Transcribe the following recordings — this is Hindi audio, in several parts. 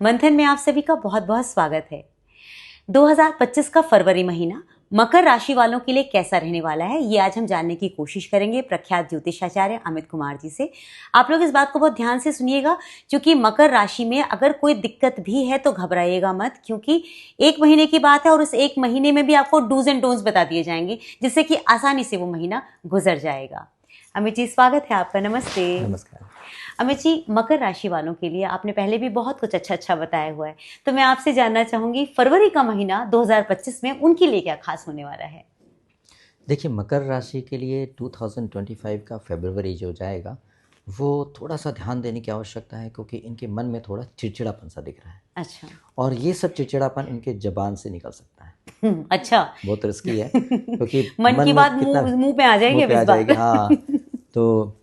मंथन में आप सभी का बहुत बहुत स्वागत है। 2025 का फरवरी महीना मकर राशि वालों के लिए कैसा रहने वाला है, ये आज हम जानने की कोशिश करेंगे प्रख्यात ज्योतिषाचार्य अमित कुमार जी से। आप लोग इस बात को बहुत ध्यान से सुनिएगा, क्योंकि मकर राशि में अगर कोई दिक्कत भी है तो घबराइएगा मत, क्योंकि एक महीने की बात है और उस एक महीने में भी आपको डूज एंड डोंट्स बता दिए जाएंगे, जिससे कि आसानी से वो महीना गुजर जाएगा। अमित जी, स्वागत है आपका। नमस्ते। नमस्कार। अमित जी, मकर राशि वालों के लिए आपने पहले भी बहुत कुछ अच्छा बताया हुआ है, तो मैं आपसे जानना चाहूंगी फरवरी का महीना 2025 में उनके लिए क्या खास होने वाला है। देखिए, मकर राशि के लिए 2025 का फरवरी जो जाएगा वो थोड़ा सा ध्यान देने की आवश्यकता है, क्योंकि इनके मन में थोड़ा चिड़चिड़ापन सा दिख रहा है। अच्छा। और ये सब चिड़चिड़ापन इनके जबान से निकल सकता है। अच्छा। बहुत रिस्की है, क्योंकि मन की में बात कितना मुंह पे आ जाएगी मुंह अब पे इस आ बार। जाएगी। हाँ, तो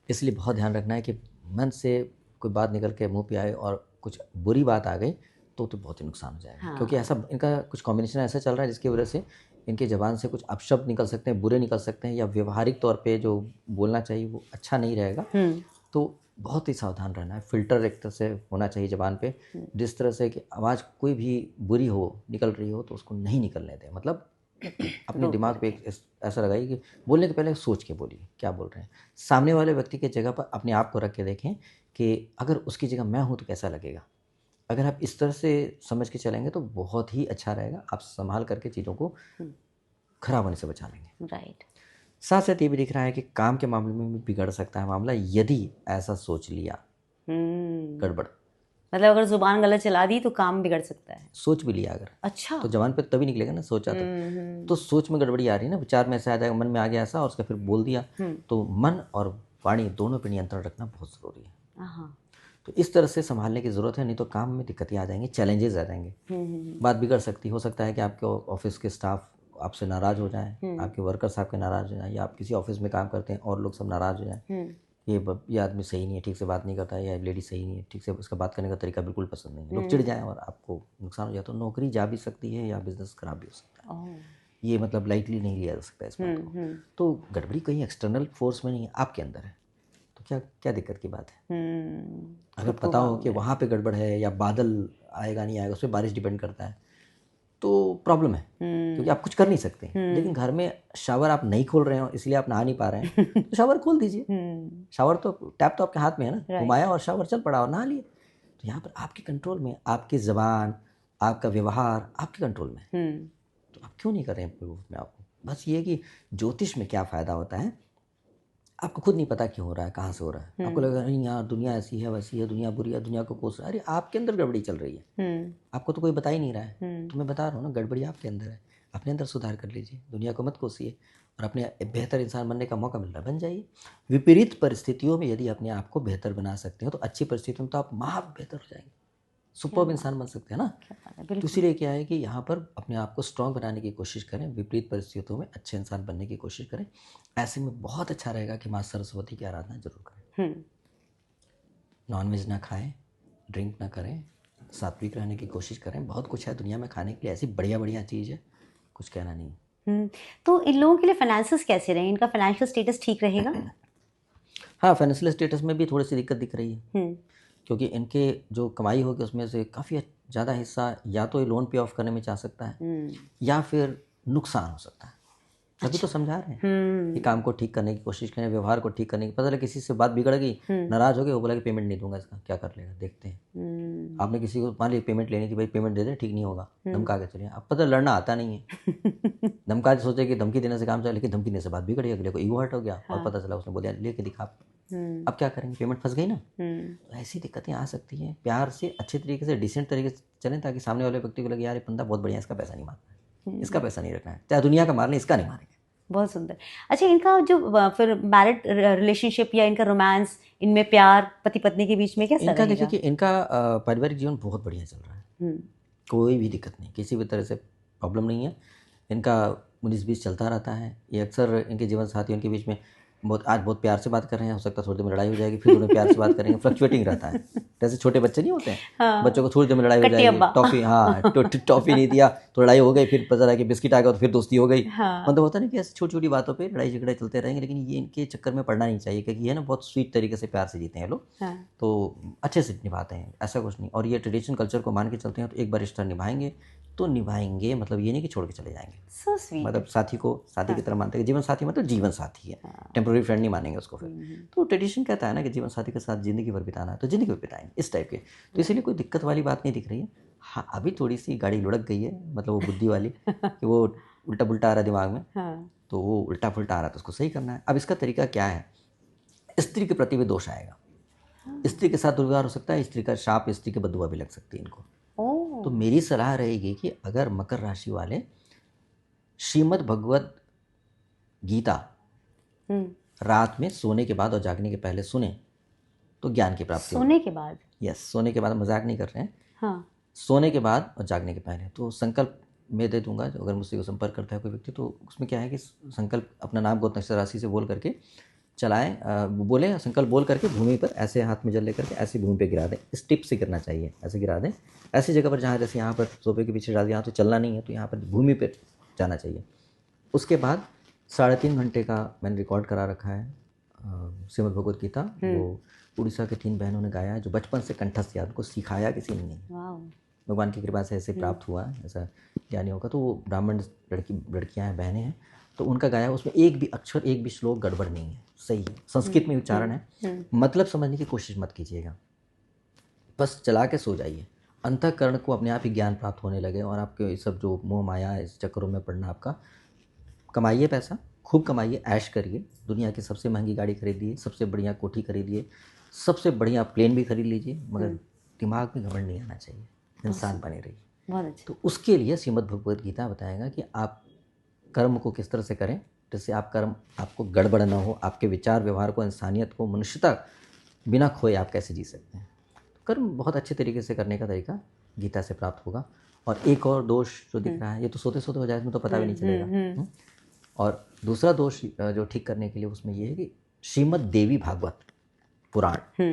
इसलिए बहुत ध्यान रखना है कि मन से कोई बात निकल के मुंह पे आए और कुछ बुरी बात आ गई तो बहुत ही नुकसान हो जाएगा। हाँ। क्योंकि ऐसा इनका कुछ कॉम्बिनेशन ऐसा चल रहा है जिसकी वजह से इनके ज़बान से कुछ अपशब्द निकल सकते हैं, बुरे निकल सकते हैं, या व्यवहारिक तौर पे जो बोलना चाहिए वो अच्छा नहीं रहेगा। तो बहुत ही सावधान रहना है। फ़िल्टर एक तरह से होना चाहिए ज़बान पे, जिस तरह से कि आवाज़ कोई भी बुरी हो, निकल रही हो तो उसको नहीं निकलने दें। मतलब अपने दिमाग पे ऐसा लगाइए कि बोलने के पहले सोच के बोलिए क्या बोल रहे हैं। सामने वाले व्यक्ति की जगह पर अपने आप को रख के देखें कि अगर उसकी जगह मैं हूँ तो कैसा लगेगा। अगर आप इस तरह से समझ के चलेंगे तो बहुत ही अच्छा रहेगा। आप संभाल करके चीज़ों को खराब होने से बचा लेंगे। राइट। साथ साथ ये भी दिख रहा है कि काम के मामले में भी बिगड़ सकता है मामला, यदि ऐसा सोच लिया गड़बड़। मतलब अगर जुबान गलत चला दी तो काम बिगड़ सकता है। सोच भी लिया अगर, अच्छा, तो जबान पे तभी निकलेगा ना, सोचा तो सोच में गड़बड़ी आ रही है ना, विचार में ऐसा आ जाएगा, मन में आ गया ऐसा और उसका फिर बोल दिया। तो मन और वाणी दोनों पे नियंत्रण रखना बहुत ज़रूरी है। तो इस तरह से संभालने की ज़रूरत है, नहीं तो काम में दिक्कतें आ जाएंगी, चैलेंजेस आ जाएंगे, बात बिगड़ सकती। हो सकता है कि आपके ऑफिस के स्टाफ आपसे नाराज़ हो जाएं, आपके वर्कर्स आपके नाराज़ हो जाएं, या आप किसी ऑफिस में काम करते हैं और लोग सब नाराज़ हो जाएं, ये आदमी सही नहीं है, ठीक से बात नहीं करता है, या लेडी सही नहीं है, ठीक से उसका बात करने का तरीका बिल्कुल पसंद नहीं है, लोग चिढ़ जाएं और आपको नुकसान हो जाए, तो नौकरी जा भी सकती है या बिजनेस खराब भी हो सकता है। ये मतलब लाइटली नहीं लिया जा सकता इस बात को। तो गड़बड़ी कहीं एक्सटर्नल फोर्स में नहीं है, आपके अंदर है। तो क्या क्या दिक्कत की बात है। अगर पता हो कि वहाँ पे गड़बड़ है या बादल आएगा नहीं आएगा, उस पर बारिश डिपेंड करता है, तो प्रॉब्लम है, क्योंकि आप कुछ कर नहीं सकते। लेकिन घर में शावर आप नहीं खोल रहे हो इसलिए आप नहा नहीं पा रहे हैं, तो शावर खोल दीजिए। शावर तो टैप तो आपके हाथ में है ना, घुमाया और शावर चल पड़ा और नहा लिए। तो यहाँ पर आपके कंट्रोल में, आपकी ज़बान, आपका व्यवहार आपके कंट्रोल में, तो आप क्यों नहीं कर रहे हैं प्रूफ में आपको। बस ये कि ज्योतिष में क्या फ़ायदा होता है, आपको खुद नहीं पता क्यों हो रहा है, कहाँ से हो रहा है। आपको लगा नहीं यार दुनिया ऐसी है वैसी है, दुनिया बुरी है, दुनिया को कोस रहा है। अरे आपके अंदर गड़बड़ी चल रही है, आपको तो कोई बता ही नहीं रहा है। तो मैं बता रहा हूँ ना, गड़बड़ी आपके अंदर है, अपने अंदर सुधार कर लीजिए, दुनिया को मत कोसिए और अपने बेहतर इंसान बनने का मौका मिल रहा है, बन जाइए। विपरीत परिस्थितियों में यदि अपने आप को बेहतर बना सकते हो तो अच्छी परिस्थितियों में तो आप महा बेहतर हो जाएंगे, सुपर्ब इंसान बन सकते हैं ना। तो इसीलिए क्या है कि यहाँ पर अपने आप को स्ट्रॉन्ग बनाने की कोशिश करें, विपरीत परिस्थितियों में अच्छे इंसान बनने की कोशिश करें। ऐसे में बहुत अच्छा रहेगा कि माँ सरस्वती की आराधना जरूर करें। नॉनवेज ना खाएं, ड्रिंक ना करें, सात्विक रहने की कोशिश करें। बहुत कुछ है दुनिया में खाने के लिए, ऐसी बढ़िया बढ़िया चीज़ है, कुछ कहना नहीं। तो इन लोगों के लिए फाइनेंसेस कैसे रहें, इनका फाइनेंशियल स्टेटस ठीक रहेगा? हाँ, फाइनेंशियल स्टेटस में भी थोड़ी सी दिक्कत दिख रही है, क्योंकि इनके जो कमाई होगी उसमें से काफ़ी ज़्यादा हिस्सा या तो ये लोन पे ऑफ करने में जा सकता है, या फिर नुकसान हो सकता है। अभी तो समझा रहे हैं कि काम को ठीक करने की कोशिश करें, व्यवहार को ठीक करने की। पता लगे किसी से बात बिगड़ गई, नाराज हो गए, वो बोला कि पेमेंट नहीं दूंगा, इसका क्या कर लेगा देखते हैं। आपने किसी को मान ली पेमेंट लेनी थी, भाई पेमेंट दे दे, ठीक नहीं होगा, धमका के चलिए। अब पता लड़ना आता नहीं है, धमका सोचे कि धमकी देने से काम चले, लेकिन धमकी देने से बात बिगड़ गई, अगले को ईगो हर्ट हो गया और पता चला उसने बोला लेके दिखा। अब क्या करेंगे, पेमेंट फंस गई ना। तो ऐसी दिक्कतें आ सकती हैं। प्यार से अच्छे तरीके से डिसेंट तरीके से चलें, ताकि सामने वाले व्यक्ति को लगे यार ये बंदा बहुत बढ़िया, इसका पैसा नहीं मारना है, इसका पैसा नहीं रखना है, चाहे दुनिया का मार लें, इसका नहीं मारेंगे। बहुत सुंदर। अच्छा, इनका जो फिर मैरिड रिलेशनशिप या इनका रोमांस, इनमें प्यार पति पत्नी के बीच में कैसा इनका रहेगा? देखिए कि इनका पारिवारिक जीवन बहुत बढ़िया चल रहा है, कोई भी दिक्कत नहीं, किसी भी तरह से प्रॉब्लम नहीं है। इनका 19-20 चलता रहता है। ये अक्सर इनके जीवन साथियों के बीच में आज बहुत प्यार से बात कर रहे हैं, हो सकता है थोड़ी देर में लड़ाई हो जाएगी, फिर दोनों प्यार से बात करेंगे, फ्लक्चुएटिंग रहता है। जैसे छोटे बच्चे नहीं होते हैं, हाँ। बच्चों को थोड़ी देर में लड़ाई हो जाएगी, टॉफी, हाँ टॉफी नहीं दिया तो लड़ाई हो गई, फिर पता लगा कि बिस्किट आ गया तो फिर दोस्ती हो गई। हाँ। मतलब होता नहीं कि ऐसी छोटी छोटी बातों पर लड़ाई झगड़े चलते रहेंगे, लेकिन ये इनके चक्कर में पड़ना नहीं चाहिए, क्योंकि ये ना बहुत स्वीट तरीके से प्यार से जीते हैं लोग, तो अच्छे से निभाते हैं, ऐसा कुछ नहीं। और ये ट्रेडिशनल कल्चर को मान के चलते हैं, तो एक बार रिश्ता निभाएंगे तो निभाएंगे, मतलब ये नहीं कि छोड़ के चले जाएंगे। So sweet. मतलब साथी को साथी की तरह मानते हैं, जीवन साथी मतलब जीवन साथी है, टेम्पोररी फ्रेंड नहीं मानेंगे उसको फिर। तो ट्रेडिशन कहता है ना कि जीवन साथी के साथ जिंदगी भर बिताना है, तो जिंदगी भर बिताएंगे इस टाइप के। तो इसीलिए कोई दिक्कत वाली बात नहीं दिख रही है। हाँ, अभी थोड़ी सी गाड़ी लुढ़क गई है, मतलब वो बुद्धि वाली कि वो उल्टा पुल्टा आ रहा है दिमाग में, तो वो उल्टा पुल्टा आ रहा है तो उसको सही करना है। अब इसका तरीका क्या है, स्त्री के प्रति भी दोष आएगा, स्त्री के साथ दुर्व्यवहार हो सकता है, स्त्री का शाप, स्त्री की बददुआ भी लग सकती है इनको। तो मेरी सलाह रहेगी कि अगर मकर राशि वाले श्रीमद् भगवत गीता रात में सोने के बाद और जागने के पहले सुने तो ज्ञान की प्राप्ति सोने के बाद? यस, सोने के बाद, मजाक नहीं कर रहे हैं। हाँ। सोने के बाद और जागने के पहले। तो संकल्प मैं दे दूंगा, अगर मुझसे को संपर्क करता है कोई व्यक्ति, तो उसमें क्या है कि संकल्प अपना नाम गोत्र नक्षत्र राशि से बोल करके चलाएं, बोले संकल्प बोल करके भूमि पर ऐसे हाथ में जल लेकर के ऐसी भूमि पे गिरा दें। इस टिप से गिरना चाहिए, ऐसे गिरा दें ऐसी जगह पर जहाँ, जैसे यहाँ पर सोफे के पीछे डाल दिया, यहाँ तो चलना नहीं है, तो यहाँ पर भूमि पर जाना चाहिए। उसके बाद 3.5 घंटे का मैंने रिकॉर्ड करा रखा है श्रीमद् भगवत गीता, वो उड़ीसा के 3 बहनों ने गाया, जो बचपन से कंठस्थ याद को सिखाया किसी ने नहीं, भगवान की कृपा से ऐसे प्राप्त हुआ, ऐसा ज्ञानियों का। तो वो ब्राह्मण लड़कियाँ हैं, बहनें हैं, तो उनका गाया, उसमें एक भी अक्षर, एक भी श्लोक गड़बड़ नहीं है, सही है, संस्कृत में उच्चारण है, मतलब समझने की कोशिश मत कीजिएगा, बस चला के सो जाइए। अंतःकरण को अपने आप ही ज्ञान प्राप्त होने लगे, और आपके ये सब जो मोह माया इस चक्करों में पड़ना, आपका कमाइए पैसा, खूब कमाइए, ऐश करिए, दुनिया की सबसे महंगी गाड़ी खरीदिए, सबसे बढ़िया कोठी खरीदिए, सबसे बढ़िया प्लेन भी खरीद लीजिए, मगर दिमाग में घमंड नहीं आना चाहिए, इंसान बने रहिए। बहुत अच्छा। तो उसके लिए श्रीमद् भगवत गीता बताएगा कि आप कर्म को किस तरह से करें, जिससे आप कर्म आपको गड़बड़ ना हो, आपके विचार व्यवहार को, इंसानियत को, मनुष्यता बिना खोए आप कैसे जी सकते हैं। तो कर्म बहुत अच्छे तरीके से करने का तरीका गीता से प्राप्त होगा। और एक और दोष जो दिख रहा है, ये तो सोते सोते हो जाए, इसमें तो पता भी नहीं चलेगा। और दूसरा दोष जो ठीक करने के लिए उसमें ये है कि श्रीमद् देवी भागवत पुराण,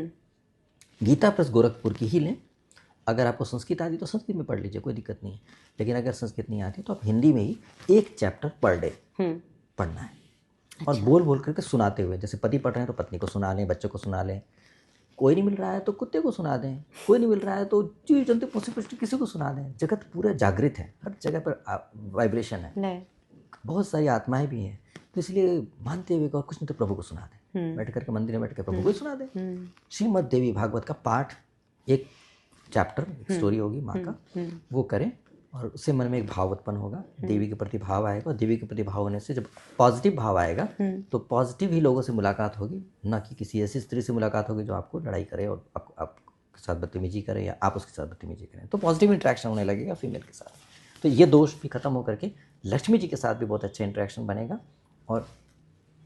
गीता प्लस गोरखपुर की ही लें। अगर आपको संस्कृत आती तो संस्कृत में पढ़ लीजिए, कोई दिक्कत नहीं है, लेकिन अगर संस्कृत नहीं आती तो आप हिंदी में ही एक चैप्टर पर डे पढ़ना है। और बोल बोल करके सुनाते हुए, जैसे पति पढ़ रहे हैं तो पत्नी को सुना लें, बच्चों को सुना लें, कोई नहीं मिल रहा है तो कुत्ते को सुना दें, कोई नहीं मिल रहा है तो जीव जंतु पशु पक्षी किसी को सुना दें। जगत पूरा जागृत है, हर जगह पर वाइब्रेशन है, बहुत सारी आत्माएं भी हैं, तो इसलिए मानते हुए और कुछ नहीं तो प्रभु को सुना दें, बैठ करके मंदिर में बैठ कर प्रभु को सुना दें। श्रीमद् देवी भागवत का पाठ, एक चैप्टर, एक स्टोरी होगी माँ का, वो करें, और उससे मन में एक भाव उत्पन्न होगा, देवी के प्रति भाव आएगा, और देवी के प्रति भाव होने से जब पॉजिटिव भाव आएगा तो पॉजिटिव ही लोगों से मुलाकात होगी, ना कि किसी ऐसी स्त्री से मुलाकात होगी जो आपको लड़ाई करे और आपके साथ बदतमीजी करे या आप उसके साथ बदतमीजी करें। तो पॉजिटिव इंटरेक्शन होने लगेगा फीमेल के साथ, तो ये दोष भी खत्म होकर के लक्ष्मी जी के साथ भी बहुत अच्छा इंटरेक्शन बनेगा, और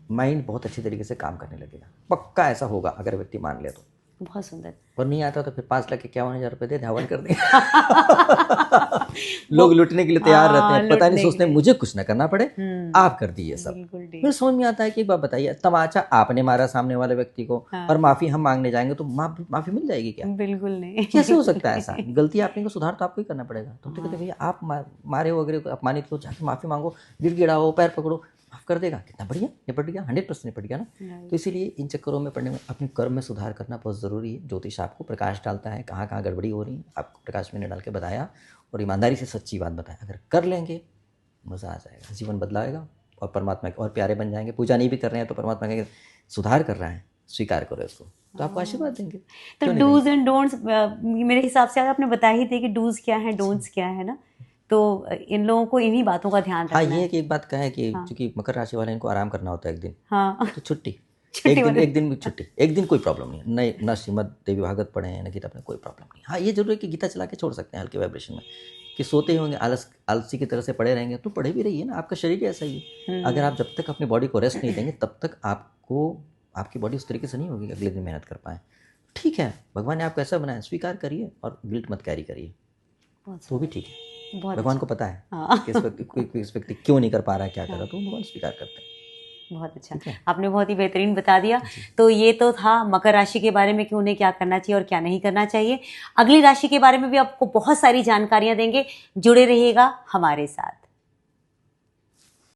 माइंड बहुत अच्छी तरीके से काम करने लगेगा। पक्का ऐसा होगा अगर व्यक्ति मान ले तो। बहुत सुंदर। और नहीं आता तो फिर 5,51,000 रुपये दे हवन कर देंगे। लोग लुटने के लिए तैयार रहते हैं, पता नहीं सोचते हैं मुझे कुछ ना करना पड़े, आप कर दिए सब। फिर समझ में आता है कि एक बात बताइए, तमाचा आपने मारा सामने वाले व्यक्ति को, और माफी हम मांगने जाएंगे तो माफी मिल जाएगी क्या? बिल्कुल नहीं। कैसे हो सकता है ऐसा? गलती आपने को सुधार तो आपको ही करना पड़ेगा। तो कहते भैया आप मारे हो, अगर अपमानित हो, जाके माफी मांगो, गिड़गिड़ाओ, पैर पकड़ो, माफ कर देगा। कितना बढ़िया, निपट गया, 100% निपट गया ना। तो इसीलिए इन चक्करों में पड़ने में अपने कर्म में सुधार करना बहुत ज़रूरी है। ज्योतिष आपको प्रकाश डालता है, कहाँ कहाँ गड़बड़ी हो रही है आपको प्रकाश में डाल के बताया, और ईमानदारी से सच्ची बात बताया। अगर कर लेंगे मज़ा आ जाएगा, जीवन बदलाएगा, और परमात्मा के और प्यारे बन जाएंगे। पूजा नहीं भी कर रहे हैं तो परमात्मा के सुधार कर रहा है, स्वीकार करो इसको, तो आपको आशीर्वाद देंगे। तो डूज एंड डोंट्स मेरे हिसाब से आपने बता ही थे कि डूज क्या है, डोंट्स क्या है ना, तो इन लोगों को इन्हीं बातों का ध्यान रखना है। हाँ, ये एक बात का है कि चूंकि मकर राशि वाले इनको आराम करना होता है एक दिन, तो छुट्टी, एक दिन भी छुट्टी, एक दिन कोई प्रॉब्लम नहीं, ना श्रीमद् देवी भागवत पढ़े हैं, ना गीता पढ़े, कोई प्रॉब्लम नहीं। हाँ, ये जरूर है कि गीता चला के छोड़ सकते हैं हल्के वाइब्रेशन में, कि सोते ही होंगे आलसी की तरह से पड़े रहेंगे, तो पढ़े भी रहिए ना, आपका शरीर ही ऐसा ही है। अगर आप जब तक अपनी बॉडी को रेस्ट नहीं देंगे तब तक आपको आपकी बॉडी उस तरीके से नहीं होगी अगले दिन मेहनत कर पाए। ठीक है, भगवान ने आपको ऐसा बनाया, स्वीकार करिए और गिल्ट मत कैरी करिए, तो भी ठीक है। भगवान को पता है कि इस व्यक्ति क्यों नहीं कर पा रहा है, क्या कर रहा है, तो भगवान स्वीकार करते हैं। बहुत अच्छा, आपने बहुत ही बेहतरीन बता दिया। तो ये तो था मकर राशि के बारे में कि उन्हें क्या करना चाहिए और क्या नहीं करना चाहिए। अगली राशि के बारे में भी आपको बहुत सारी जानकारियां देंगे, जुड़े रहिएगा हमारे साथ।